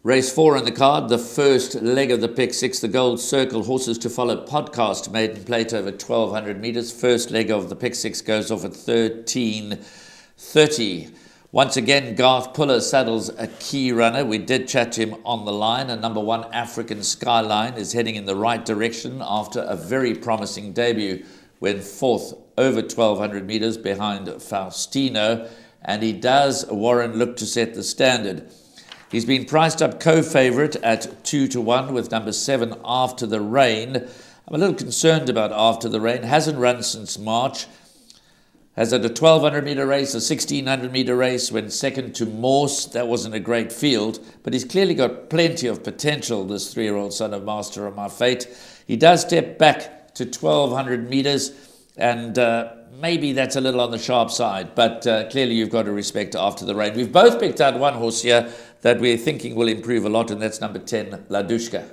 Race 4 in the card, the first leg of the pick 6, the Gold Circle Horses to Follow podcast, maiden plate over 1,200 metres. First leg of the pick 6 goes off at 13:30. Once again, Garth Puller saddles a key runner. We did chat to him on the line. And number 1, African Skyline, is heading in the right direction after a very promising debut. Went fourth over 1,200 metres behind Faustino. And he does, Warren, look to set the standard. He's been priced up co-favourite at 2-1 with number 7, After the Rain. I'm a little concerned about After the Rain. Hasn't run since March. Has had a 1,200 metre race, a 1,600 metre race, went second to Morse. That wasn't a great field, but he's clearly got plenty of potential, this 3-year-old son of Master of My Fate. He does step back to 1,200 metres, and maybe that's a little on the sharp side, but clearly you've got to respect After the Rain. We've both picked out one horse here that we're thinking will improve a lot, and that's number 10, Ladushka.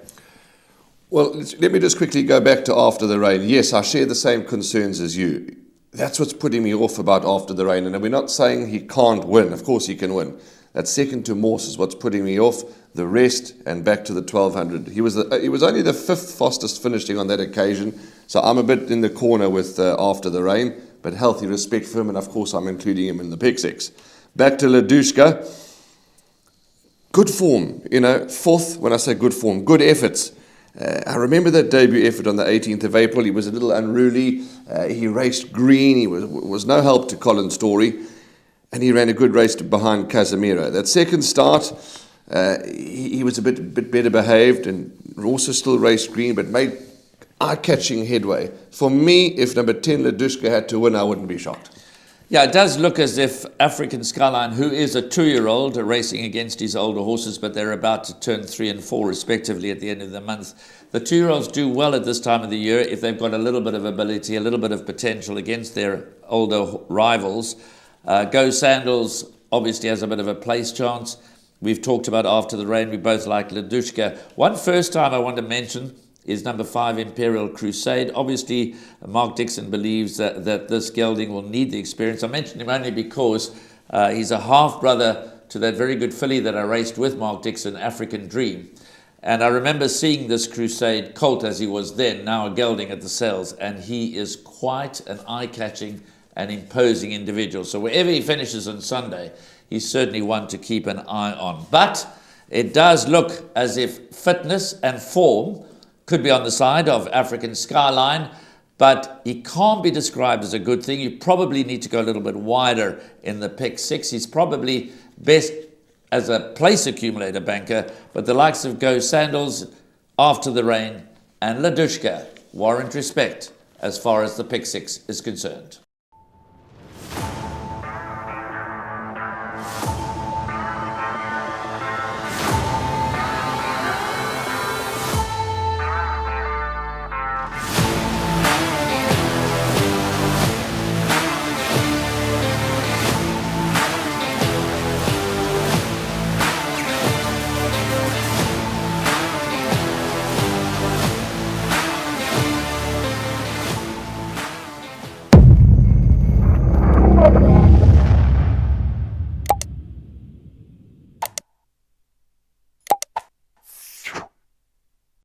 Well, let me just quickly go back to After the Rain. Yes, I share the same concerns as you. That's what's putting me off about After the Rain. And we're not saying he can't win. Of course he can win. That second to Morse is what's putting me off. The rest and back to the 1,200. He was only the 5th fastest finishing on that occasion. So I'm a bit in the corner with After the Rain. But healthy respect for him. And of course I'm including him in the pick 6. Back to Ladushka. Good form. 4th, when I say good form, good efforts. I remember that debut effort on the 18th of April. He was a little unruly. He raced green. He was no help to Colin Story. And he ran a good race behind Casemiro. That second start, he was a bit better behaved and also still raced green, but made eye-catching headway. For me, if number 10, Ladushka, had to win, I wouldn't be shocked. Yeah, it does look as if African Skyline, who is a 2-year-old, racing against his older horses, but they're about to turn 3 and 4 respectively at the end of the month. The 2-year-olds do well at this time of the year if they've got a little bit of ability, a little bit of potential against their older rivals. Go Sandals obviously has a bit of a place chance. We've talked about After the Rain. We both like Ladushka. One first time I want to mention is number 5, Imperial Crusade. Obviously, Mark Dixon believes that this gelding will need the experience. I mentioned him only because he's a half-brother to that very good filly that I raced with Mark Dixon, African Dream. And I remember seeing this Crusade colt as he was then, now a gelding at the sales, and he is quite an eye-catching and imposing individual. So wherever he finishes on Sunday, he's certainly one to keep an eye on. But it does look as if fitness and form could be on the side of African Skyline, but he can't be described as a good thing. You probably need to go a little bit wider in the pick 6. He's probably best as a place accumulator banker, but the likes of Go Sandals, After the Rain, and Ladushka warrant respect as far as the pick 6 is concerned.